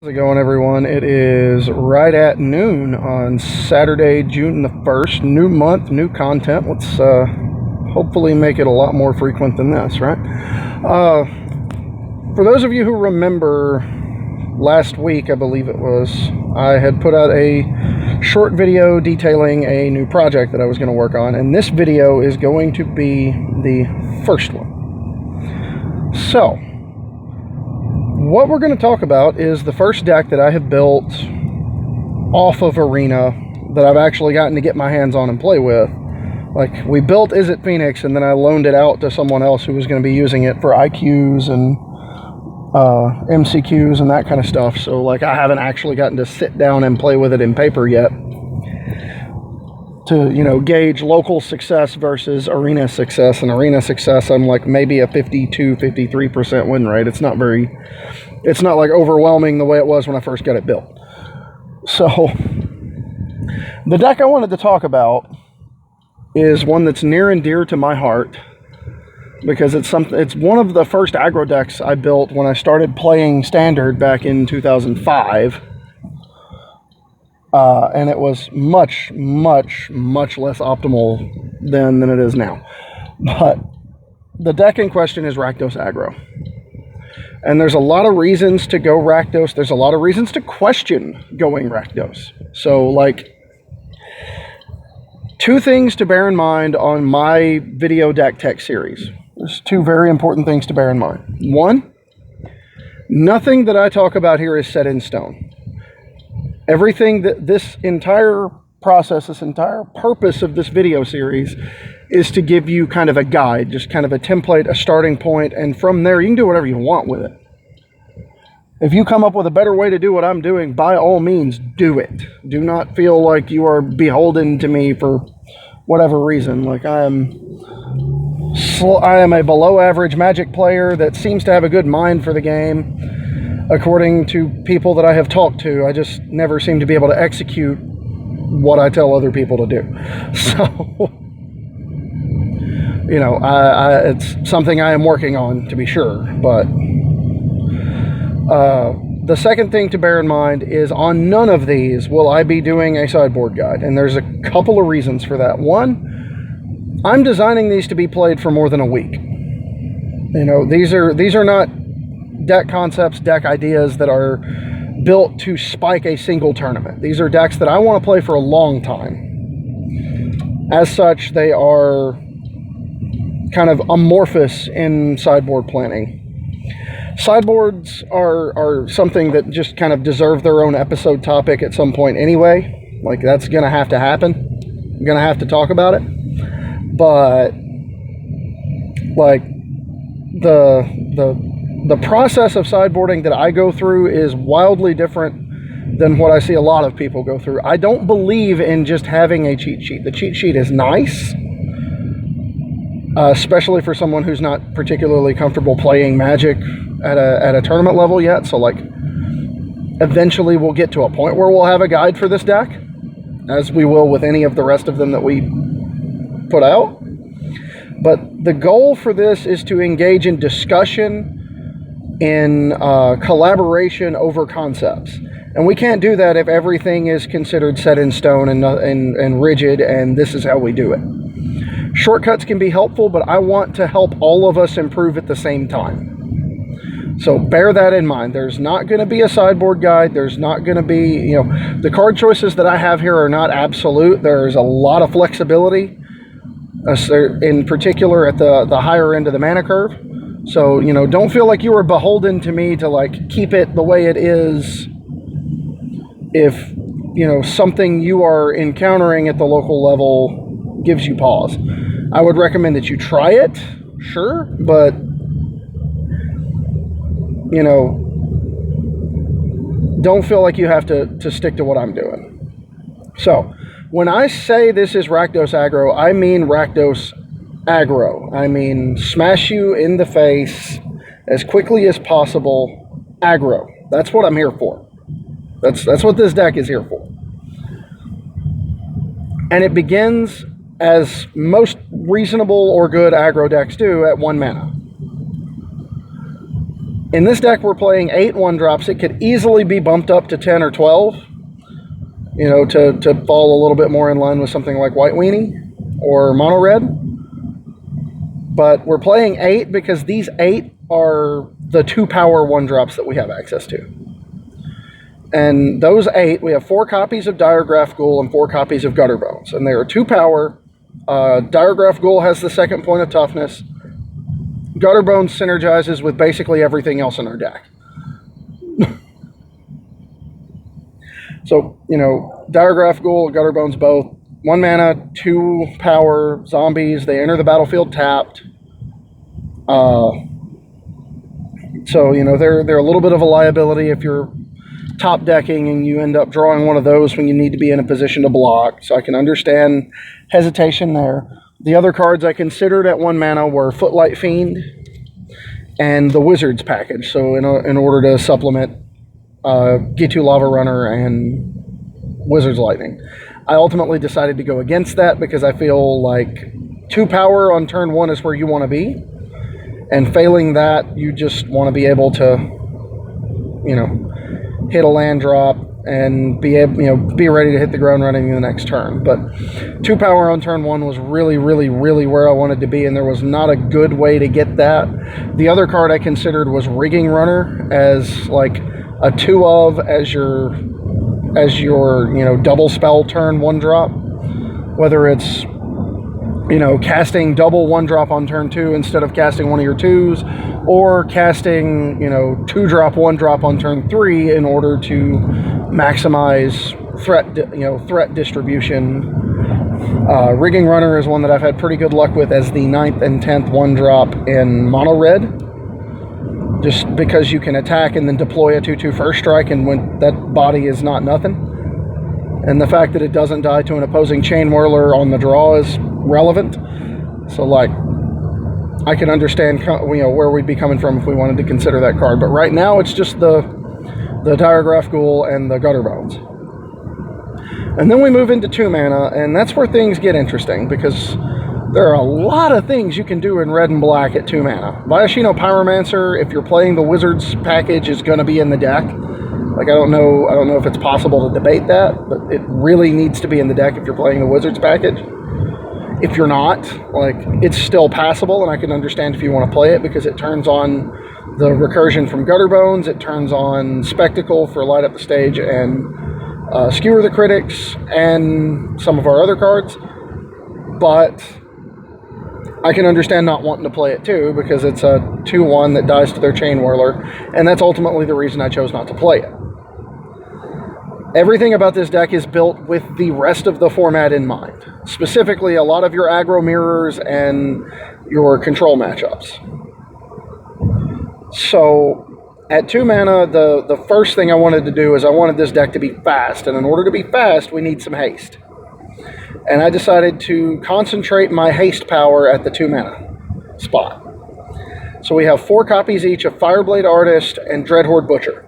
How's it going, everyone? It is right at noon on Saturday, June the 1st. New month, new content. Let's hopefully make it a lot more frequent than this, right? For those of you who remember, last week, I believe it was, I had put out a short video detailing a new project that I was going to work on, and this video is going to be the first one. So, what we're going to talk about is the first deck that I have built off of Arena that I've actually gotten to get my hands on and play with. Like, we built Is It Phoenix, and then I loaned it out to someone else who was going to be using it for IQs and MCQs and that kind of stuff. So, like, I haven't actually gotten to sit down and play with it in paper yet to, you know, gauge local success versus arena success. And arena success, I'm like maybe a 52-53% win rate. It's not like overwhelming the way it was when I first got it built. So the deck I wanted to talk about is one that's near and dear to my heart because it's one of the first aggro decks I built when I started playing Standard back in 2005. And it was much, much, much less optimal then than it is now. But the deck in question is Rakdos Aggro. And there's a lot of reasons to go Rakdos. There's a lot of reasons to question going Rakdos. So, like, two things to bear in mind on my video deck tech series. There's two very important things to bear in mind. One, nothing that I talk about here is set in stone. Everything that this entire process, this entire purpose of this video series is to give you kind of a guide, just kind of a template, a starting point, and from there you can do whatever you want with it. If you come up with a better way to do what I'm doing, by all means, do it. Do not feel like you are beholden to me for whatever reason. Like, I am a below average Magic player that seems to have a good mind for the game. According to people that I have talked to, I just never seem to be able to execute what I tell other people to do. So, you know, it's something I am working on, to be sure. But the second thing to bear in mind is on none of these will I be doing a sideboard guide. And there's a couple of reasons for that. One, I'm designing these to be played for more than a week. You know, these are not deck concepts, deck ideas that are built to spike a single tournament. These are decks that I want to play for a long time. As such, they are kind of amorphous in sideboard planning. Sideboards are something that just kind of deserve their own episode topic at some point anyway. Like, that's going to have to happen. I'm going to have to talk about it. But, like, the process of sideboarding that I go through is wildly different than what I see a lot of people go through. I don't believe in just having a cheat sheet. The cheat sheet is nice, especially for someone who's not particularly comfortable playing Magic at a tournament level yet. So, like, eventually we'll get to a point where we'll have a guide for this deck, as we will with any of the rest of them that we put out. But the goal for this is to engage in discussion, in collaboration over concepts. And we can't do that if everything is considered set in stone and rigid, and this is how we do it. Shortcuts can be helpful, but I want to help all of us improve at the same time. So bear that in mind. There's not going to be a sideboard guide. There's not going to be, you know, the card choices that I have here are not absolute. There's a lot of flexibility, in particular at the higher end of the mana curve. So, you know, don't feel like you are beholden to me to, like, keep it the way it is if, you know, something you are encountering at the local level gives you pause. I would recommend that you try it, sure, but, you know, don't feel like you have to stick to what I'm doing. So, when I say this is Rakdos Aggro, I mean Rakdos Aggro. I mean, smash you in the face as quickly as possible. Aggro. That's what I'm here for. That's what this deck is here for. And it begins, as most reasonable or good aggro decks do, at 1 mana. In this deck, we're playing 8 1-drops. It could easily be bumped up to 10 or 12, you know, to fall a little bit more in line with something like White Weenie or Mono Red. But we're playing 8 because these 8 are the 2-power 1-drops that we have access to. And those 8, we have 4 copies of Diregraph Ghoul and 4 copies of Gutterbones. And they are 2-power. Diregraph Ghoul has the 2nd point of toughness. Gutterbones synergizes with basically everything else in our deck. So, you know, Diregraph Ghoul, Gutterbones both. 1 mana, 2 power zombies. They enter the battlefield tapped. So, you know, they're a little bit of a liability if you're top decking and you end up drawing one of those when you need to be in a position to block. So I can understand hesitation there. The other cards I considered at 1 mana were Footlight Fiend and the Wizards package. So in order to supplement Gitu Lava Runner and Wizard's Lightning. I ultimately decided to go against that because I feel like 2 power on turn 1 is where you want to be. And failing that, you just want to be able to, you know, hit a land drop and be able, you know, be ready to hit the ground running in the next turn. But 2 power on turn 1 was really where I wanted to be, and there was not a good way to get that. The other card I considered was Rigging Runner as like a 2 of as your you know, double spell turn 1-drop, whether it's, you know, casting double 1-drop on turn 2 instead of casting one of your 2s, or casting, you know, 2-drop 1-drop on turn 3 in order to maximize threat distribution. Rigging Runner is one that I've had pretty good luck with as the 9th and 10th 1-drop in Mono Red. Just because you can attack and then deploy a 2/2 first strike, and when that body is not nothing. And the fact that it doesn't die to an opposing Chain Whirler on the draw is relevant. So, like, I can understand, you know, where we'd be coming from if we wanted to consider that card. But right now, it's just the Diregraph Ghoul and the Gutterbones. And then we move into 2 mana, and that's where things get interesting, because there are a lot of things you can do in red and black at 2 mana. Viashino Pyromancer, if you're playing the Wizards package, is going to be in the deck. Like, I don't know if it's possible to debate that, but it really needs to be in the deck if you're playing the Wizards package. If you're not, like, it's still passable, and I can understand if you want to play it, because it turns on the recursion from Gutterbones, it turns on Spectacle for Light Up the Stage and Skewer the Critics, and some of our other cards. But I can understand not wanting to play it too, because it's a 2/1 that dies to their Chain Whirler, and that's ultimately the reason I chose not to play it. Everything about this deck is built with the rest of the format in mind. Specifically, a lot of your aggro mirrors and your control matchups. So, at 2 mana, the first thing I wanted to do is I wanted this deck to be fast, and in order to be fast, we need some haste. And I decided to concentrate my haste power at the 2 mana spot. So we have 4 copies each of Fireblade Artist and Dreadhorde Butcher.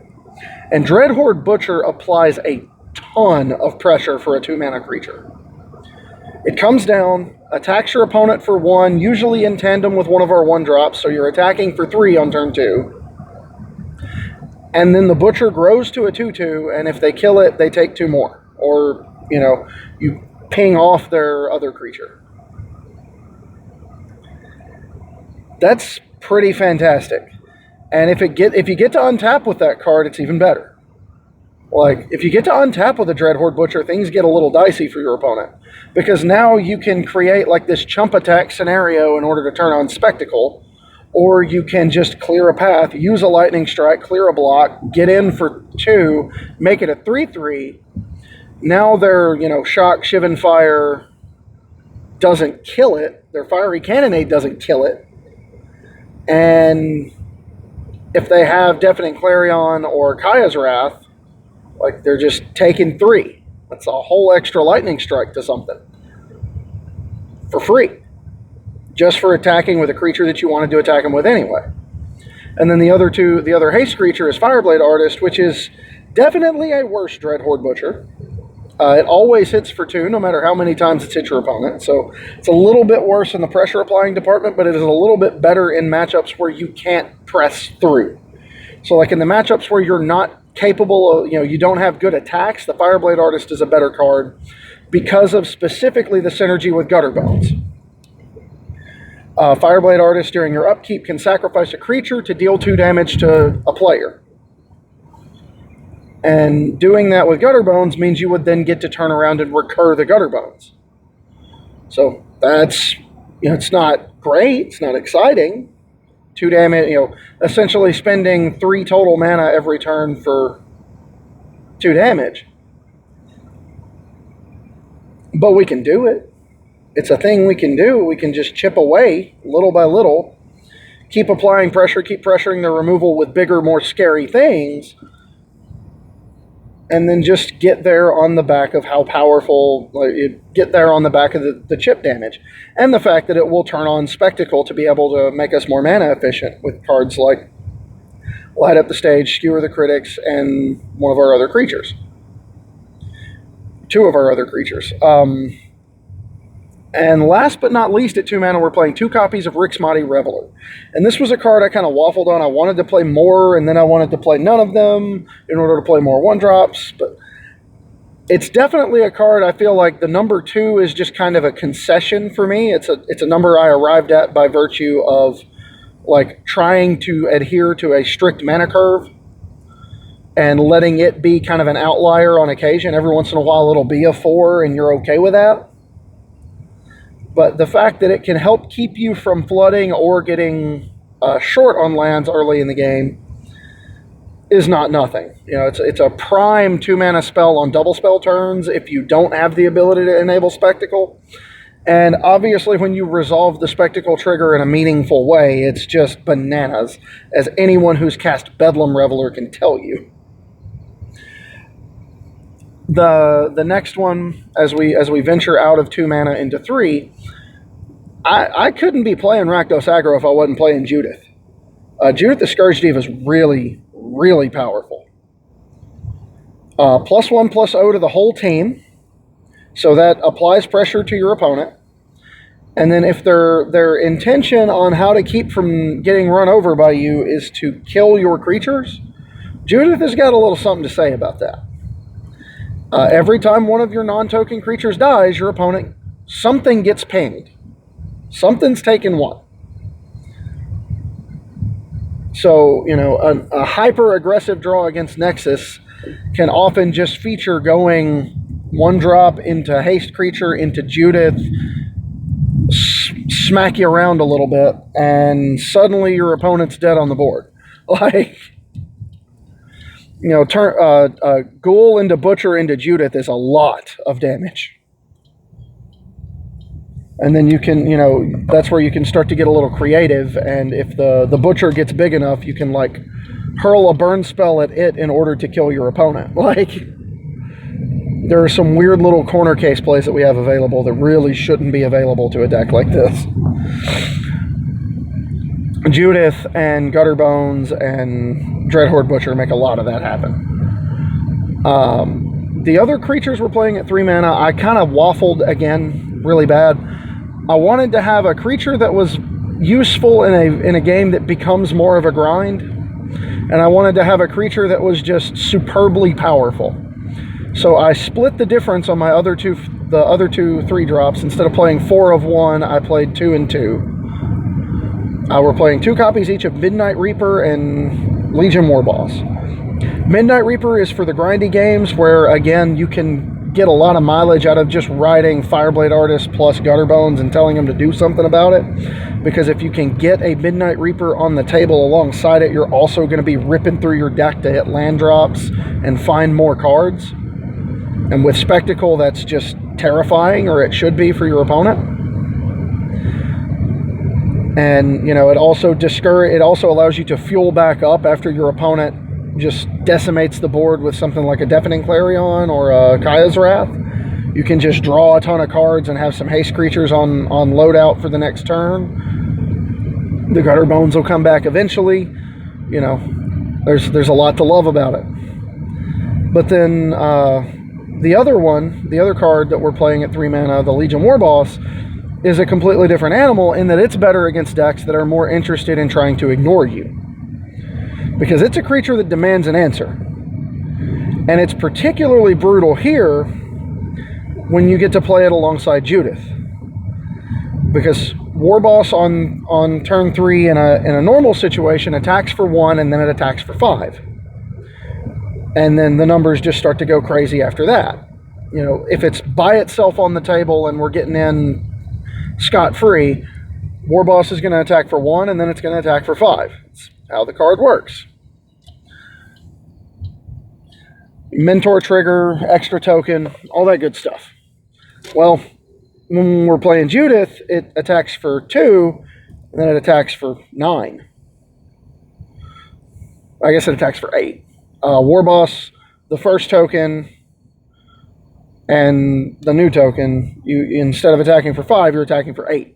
And Dreadhorde Butcher applies a ton of pressure for a 2 mana creature. It comes down, attacks your opponent for 1, usually in tandem with one of our 1-drops, so you're attacking for 3 on turn 2. And then the Butcher grows to a 2/2, and if they kill it, they take 2 more. Or, you know, you ping off their other creature. That's pretty fantastic. And if you get to untap with that card, it's even better. Like, if you get to untap with a Dreadhorde Butcher, things get a little dicey for your opponent. Because now you can create like this chump attack scenario in order to turn on Spectacle. Or you can just clear a path, use a Lightning Strike, clear a block, get in for 2, make it a 3/3. Now their, you know, Shock, Shivan Fire doesn't kill it. Their Fiery Cannonade doesn't kill it. And if they have Deafening Clarion or Kaya's Wrath, like, they're just taking 3. That's a whole extra Lightning Strike to something. For free. Just for attacking with a creature that you wanted to attack them with anyway. And then the other haste creature is Fireblade Artist, which is definitely a worse Dreadhorde Butcher. It always hits for 2, no matter how many times it's hit your opponent. So it's a little bit worse in the pressure applying department, but it is a little bit better in matchups where you can't press through. So like in the matchups where you're not capable of, you don't have good attacks, the Fireblade Artist is a better card because of specifically the synergy with Gutter Bones. Fireblade Artist during your upkeep can sacrifice a creature to deal 2 damage to a player. And doing that with Gutter Bones means you would then get to turn around and recur the Gutter Bones. So that's, it's not great, it's not exciting. 2 damage, essentially spending 3 total mana every turn for 2 damage. But we can do it. It's a thing we can do. We can just chip away little by little, keep applying pressure, keep pressuring the removal with bigger, more scary things, and then just get there on the back of how powerful, get there on the back of the chip damage. And the fact that it will turn on Spectacle to be able to make us more mana efficient with cards like Light Up the Stage, Skewer the Critics, and one of our other creatures. 2 of our other creatures. And last but not least, at 2 mana, we're playing 2 copies of Rixmati Reveler. And this was a card I kind of waffled on. I wanted to play more, and then I wanted to play none of them in order to play more 1-drops. But it's definitely a card I feel like the number 2 is just kind of a concession for me. It's a number I arrived at by virtue of like trying to adhere to a strict mana curve and letting it be kind of an outlier on occasion. Every once in a while it'll be a 4 and you're okay with that. But the fact that it can help keep you from flooding or getting short on lands early in the game is not nothing. It's a prime 2-mana spell on double spell turns if you don't have the ability to enable Spectacle. And obviously when you resolve the Spectacle trigger in a meaningful way, it's just bananas, as anyone who's cast Bedlam Reveler can tell you. The next one, as we venture out of 2 mana into 3, I couldn't be playing Rakdos Aggro if I wasn't playing Judith. Judith the Scourge Diva is really, really powerful. +1/+0 to the whole team, so that applies pressure to your opponent. And then if their intention on how to keep from getting run over by you is to kill your creatures, Judith has got a little something to say about that. Every time one of your non-token creatures dies, your opponent, something gets pinged. Something's taken 1. So, a hyper-aggressive draw against Nexus can often just feature going 1-drop into Haste Creature, into Judith, smack you around a little bit, and suddenly your opponent's dead on the board. Turn Ghoul into Butcher into Judith is a lot of damage. And then you can, that's where you can start to get a little creative, and if the Butcher gets big enough, you can, hurl a burn spell at it in order to kill your opponent. There are some weird little corner case plays that we have available that really shouldn't be available to a deck like this. Judith and Gutter Bones and Dreadhorde Butcher make a lot of that happen. The other creatures we're playing at 3 mana, I kind of waffled again really bad. I wanted to have a creature that was useful in a game that becomes more of a grind, and I wanted to have a creature that was just superbly powerful. So I split the difference on my other two 3-drops. Instead of playing 4 of 1, I played 2 and 2. We're playing 2 copies each of Midnight Reaper and Legion Warboss. Midnight Reaper is for the grindy games where, again, you can get a lot of mileage out of just riding Fireblade Artist plus Gutter Bones and telling them to do something about it. Because if you can get a Midnight Reaper on the table alongside it, you're also going to be ripping through your deck to hit land drops and find more cards. And with Spectacle, that's just terrifying, or it should be for your opponent. And, it also allows you to fuel back up after your opponent just decimates the board with something like a Deafening Clarion or a Kaya's Wrath. You can just draw a ton of cards and have some haste creatures on loadout for the next turn. The Gutter Bones will come back eventually. There's a lot to love about it. But then the other card that we're playing at 3 mana, the Legion Warboss, is a completely different animal in that it's better against decks that are more interested in trying to ignore you. because it's a creature that demands an answer. And it's particularly brutal here when you get to play it alongside Judith. Because Warboss on turn 3 in a normal situation attacks for 1 and then it attacks for 5. And then the numbers just start to go crazy after that. You know, if it's by itself on the table and we're getting in scot-free, Warboss is going to attack for 1 and then it's going to attack for 5. It's how the card works. Mentor trigger, extra token, all that good stuff. Well, when we're playing Judith, it attacks for 2, and then it attacks for 9. I guess it attacks for 8. Warboss, the first token, and the new token, you instead of attacking for 5, you're attacking for 8.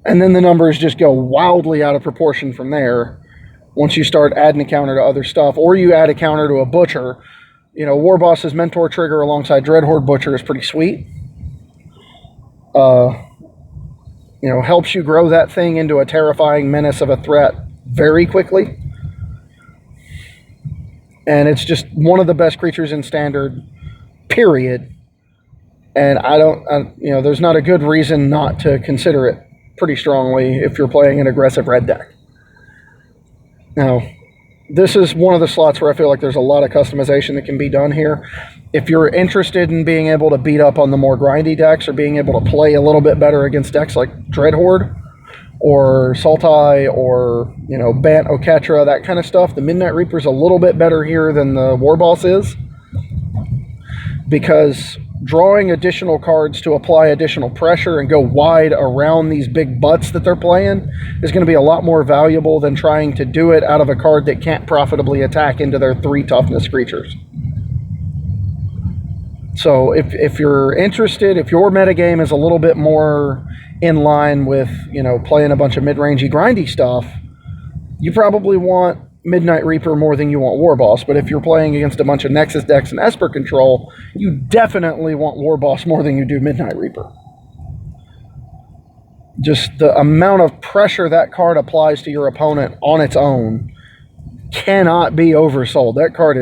And then the numbers just go wildly out of proportion from there once you start adding a counter to other stuff, or you add a counter to a Butcher. You know, Warboss's Mentor trigger alongside Dreadhorde Butcher is pretty sweet. You know, helps you grow that thing into a terrifying menace of a threat very quickly. And it's just one of the best creatures in Standard, period. And you know, there's not a good reason not to consider it pretty strongly if you're playing an aggressive red deck. Now, this is one of the slots where I feel like there's a lot of customization that can be done here. If you're interested in being able to beat up on the more grindy decks or being able to play a little bit better against decks like Dreadhorde or Sultai or, you know, Bant Oketra, that kind of stuff, the Midnight Reaper's a little bit better here than the Warboss is, because drawing additional cards to apply additional pressure and go wide around these big butts that they're playing is going to be a lot more valuable than trying to do it out of a card that can't profitably attack into their 3 toughness creatures. So if you're interested, if your metagame is a little bit more in line with, you know, playing a bunch of mid-rangey grindy stuff, you probably want Midnight Reaper more than you want Warboss. But if you're playing against a bunch of Nexus decks and Esper control, you definitely want Warboss more than you do Midnight Reaper. Just the amount of pressure that card applies to your opponent on its own cannot be oversold. That card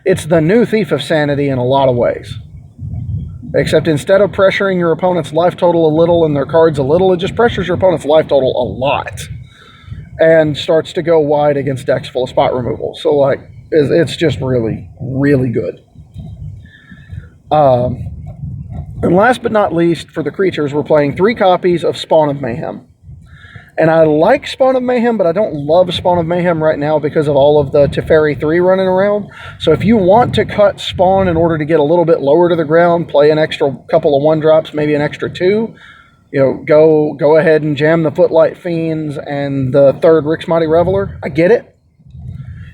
it's the new Thief of Sanity in a lot of ways. Except instead of pressuring your opponent's life total a little and their cards a little, it just pressures your opponent's life total a lot and starts to go wide against decks full of spot removal. So, like, it's just really, really good. And last but not least, for the creatures, we're playing 3 copies of Spawn of Mayhem. And I like Spawn of Mayhem, but I don't love Spawn of Mayhem right now because of all of the Teferi 3 running around. So if you want to cut Spawn in order to get a little bit lower to the ground, play an extra couple of 1-drops, maybe an extra 2, you know, go ahead and jam the Footlight Fiends and the 3rd Rick's Mighty Reveler. I get it.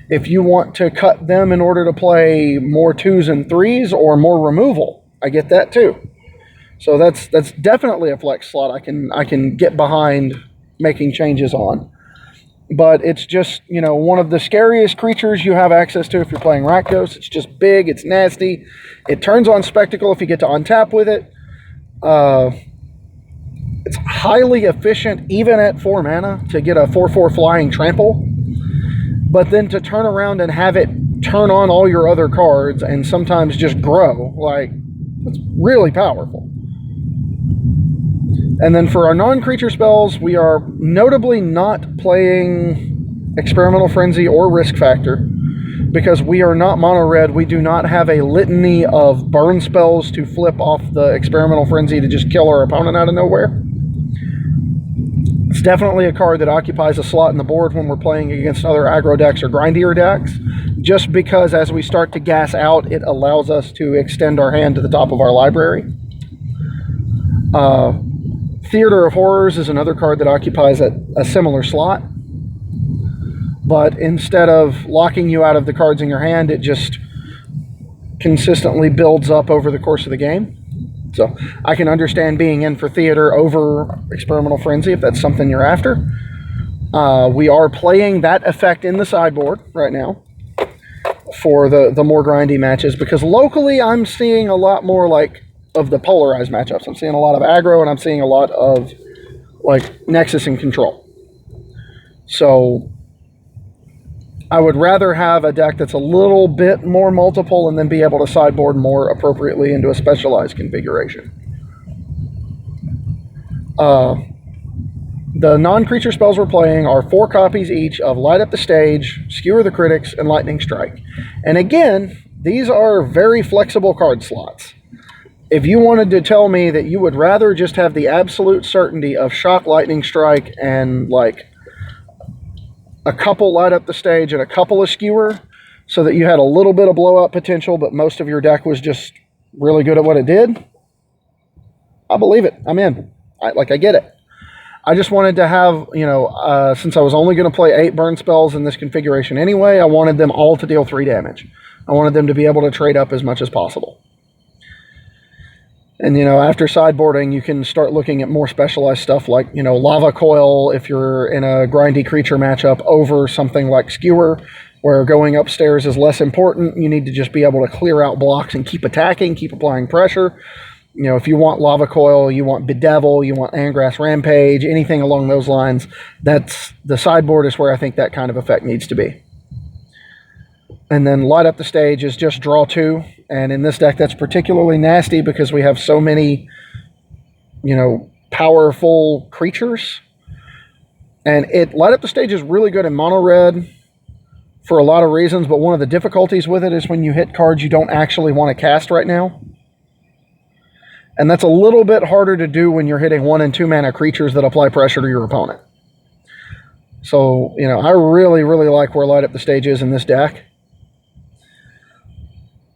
If you want to cut them in order to play more 2s and 3s or more removal, I get that too. So that's definitely a flex slot I can get behind making changes on. But it's just, you know, one of the scariest creatures you have access to if you're playing Rakdos. It's just big, it's nasty. It turns on Spectacle if you get to untap with it. It's highly efficient even at 4 mana to get a 4/4 flying trample. But then to turn around and have it turn on all your other cards and sometimes just grow, like, it's really powerful. And then for our non-creature spells, we are notably not playing Experimental Frenzy or Risk Factor because we are not mono-red. We do not have a litany of burn spells to flip off the Experimental Frenzy to just kill our opponent out of nowhere. It's definitely a card that occupies a slot in the board when we're playing against other aggro decks or grindier decks, just because as we start to gas out, it allows us to extend our hand to the top of our library. Theater of Horrors is another card that occupies a similar slot. But instead of locking you out of the cards in your hand, it just consistently builds up over the course of the game. So I can understand being in for Theater over Experimental Frenzy if that's something you're after. We are playing that effect in the sideboard right now for the more grindy matches, because locally I'm seeing a lot more like of the polarized matchups. I'm seeing a lot of aggro and I'm seeing a lot of like Nexus and Control. So I would rather have a deck that's a little bit more multiple and then be able to sideboard more appropriately into a specialized configuration. The non-creature spells we're playing are 4 copies each of Light Up the Stage, Skewer the Critics, and Lightning Strike. And again, these are very flexible card slots. If you wanted to tell me that you would rather just have the absolute certainty of Shock, Lightning Strike, and like a couple Light Up the Stage and a couple of Skewer, so that you had a little bit of blowout potential, but most of your deck was just really good at what it did, I believe it. I'm in. I get it. I just wanted to have, since I was only going to play 8 burn spells in this configuration anyway, I wanted them all to deal 3 damage. I wanted them to be able to trade up as much as possible. And, after sideboarding, you can start looking at more specialized stuff like, Lava Coil if you're in a grindy creature matchup over something like Skewer, where going upstairs is less important. You need to just be able to clear out blocks and keep attacking, keep applying pressure. If you want Lava Coil, you want Bedevil, you want Angrass Rampage, anything along those lines, that's the sideboard is where I think that kind of effect needs to be. And then Light Up the Stage is just draw 2. And in this deck, that's particularly nasty because we have so many, powerful creatures. And Light Up the Stage is really good in mono red for a lot of reasons, but one of the difficulties with it is when you hit cards you don't actually want to cast right now. And that's a little bit harder to do when you're hitting 1 and 2 mana creatures that apply pressure to your opponent. So, I really, really like where Light Up the Stage is in this deck.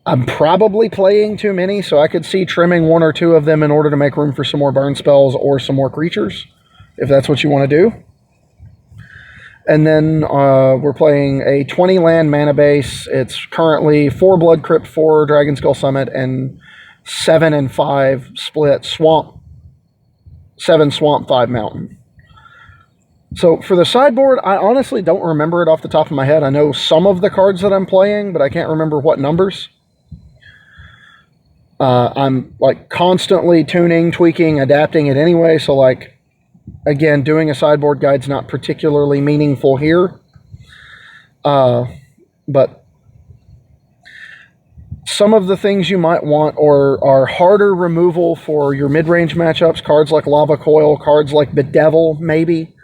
I'm probably playing too many, so I could see trimming 1 or 2 of them in order to make room for some more burn spells or some more creatures, if that's what you want to do. And then we're playing a 20 land mana base. It's currently 4 Blood Crypt, 4 Dragon Skull Summit, and 7 and 5 split Swamp. 7 Swamp, 5 Mountain. So for the sideboard, I honestly don't remember it off the top of my head. I know some of the cards that I'm playing, but I can't remember what numbers. I'm constantly tuning, tweaking, adapting it anyway. So again, doing a sideboard guide's not particularly meaningful here. But some of the things you might want are harder removal for your mid-range matchups. Cards like Lava Coil, cards like Bedevil, maybe.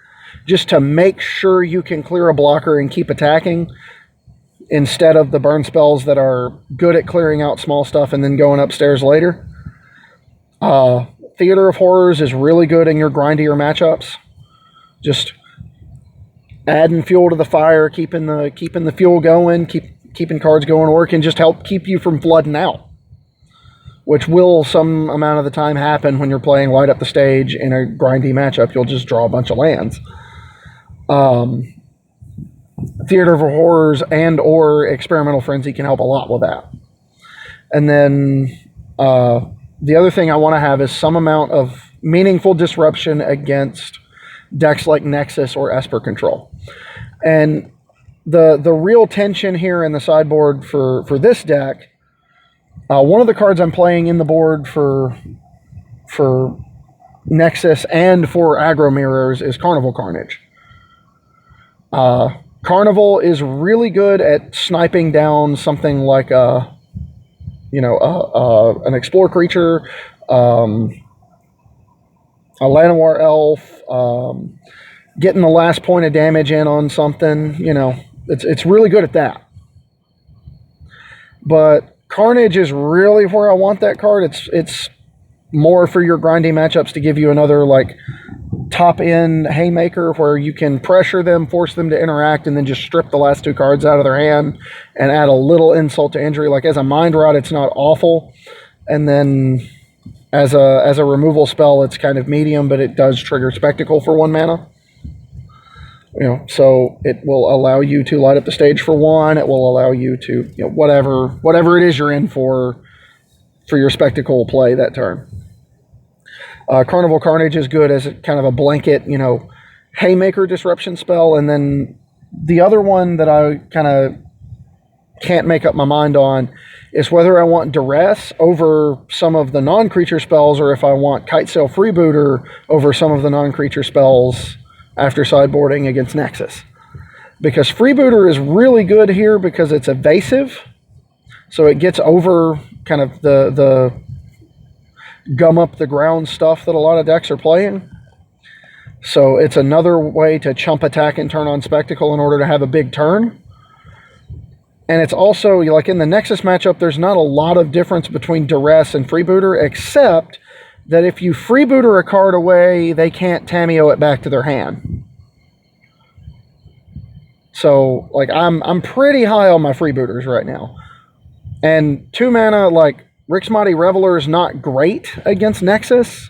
Just to make sure you can clear a blocker and keep attacking, instead of the burn spells that are good at clearing out small stuff and then going upstairs later. Theater of Horrors is really good in your grindier matchups. Just adding fuel to the fire, keeping the fuel going, keeping cards going, or it can just help keep you from flooding out, which will some amount of the time happen when you're playing Light Up the Stage in a grindy matchup. You'll just draw a bunch of lands. Theater of Horrors and or Experimental Frenzy can help a lot with that. And then the other thing I want to have is some amount of meaningful disruption against decks like Nexus or Esper Control. And the real tension here in the sideboard for this deck, one of the cards I'm playing in the board for Nexus and for Aggro Mirrors is Carnival Carnage. Carnival is really good at sniping down something like an Explore creature, a Llanowar Elf, getting the last point of damage in on something. It's really good at that. But Carnage is really where I want that card. It's more for your grindy matchups to give you another top-end haymaker where you can pressure them, force them to interact, and then just strip the last 2 cards out of their hand and add a little insult to injury. As a mind rot, it's not awful. And then as a removal spell, it's kind of medium, but it does trigger Spectacle for 1 mana. So it will allow you to Light Up the Stage for 1. It will allow you to, whatever it is you're in for your Spectacle play that turn. Carnival Carnage is good as kind of a blanket, haymaker disruption spell. And then the other one that I kind of can't make up my mind on is whether I want Duress over some of the non-creature spells or if I want Kitesail Freebooter over some of the non-creature spells after sideboarding against Nexus. because Freebooter is really good here because it's evasive. So it gets over kind of the gum up the ground stuff that a lot of decks are playing. So it's another way to chump attack and turn on Spectacle in order to have a big turn. And it's also, like in the Nexus matchup, there's not a lot of difference between Duress and Freebooter, except that if you Freebooter a card away, they can't Tamiyo it back to their hand. So, like, I'm pretty high on my Freebooters right now. And 2 mana, like, Rixmati Reveler is not great against Nexus.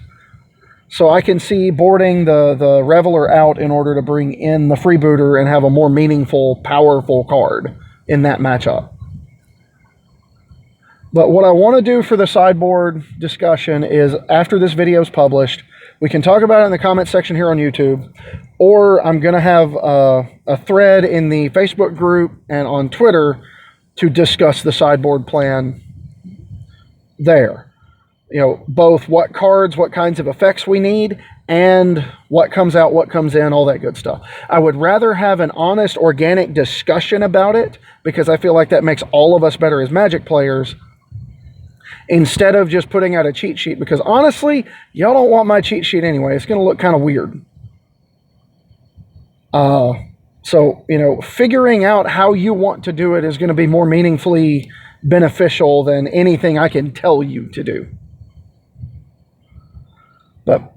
So I can see boarding the Reveler out in order to bring in the Freebooter and have a more meaningful, powerful card in that matchup. But what I want to do for the sideboard discussion is, after this video is published, we can talk about it in the comment section here on YouTube, or I'm going to have a thread in the Facebook group and on Twitter to discuss the sideboard plan there. You know, both what cards, what kinds of effects we need, and what comes out, what comes in, all that good stuff. I would rather have an honest, organic discussion about it, because I feel like that makes all of us better as Magic players, instead of just putting out a cheat sheet, because honestly, y'all don't want my cheat sheet anyway. It's going to look kind of weird. So, you know, figuring out how you want to do it is going to be more meaningfully beneficial than anything I can tell you to do. But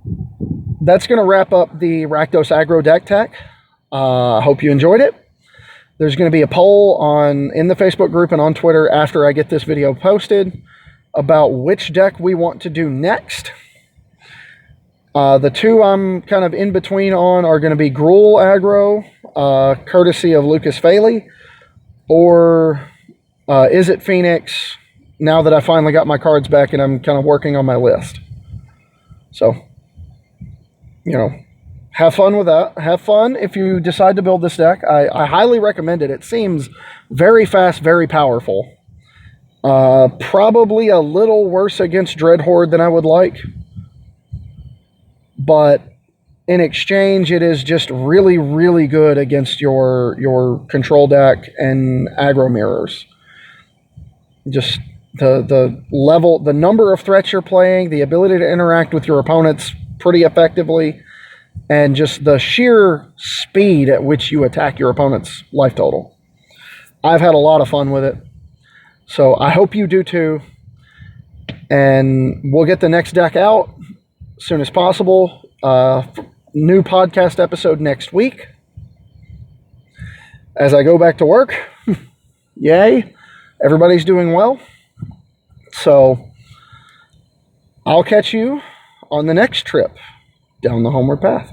that's going to wrap up the Rakdos Aggro deck tech. I hope you enjoyed it. There's going to be a poll in the Facebook group and on Twitter after I get this video posted about which deck we want to do next. The 2 I'm kind of in between on are going to be Gruul Aggro, courtesy of Lucas Faley, or Is It Phoenix, now that I finally got my cards back and I'm kind of working on my list. So, you know, have fun with that. Have fun if you decide to build this deck. I highly recommend it. It seems very fast, very powerful. Probably a little worse against Dreadhorde than I would like. But in exchange, it is just really, really good against your control deck and aggro mirrors. Just the level, the number of threats you're playing, the ability to interact with your opponents pretty effectively, and just the sheer speed at which you attack your opponent's life total. I've had a lot of fun with it. So I hope you do too. And we'll get the next deck out as soon as possible. New podcast episode next week as I go back to work. Yay. Everybody's doing well. So I'll catch you on the next trip down the homeward path.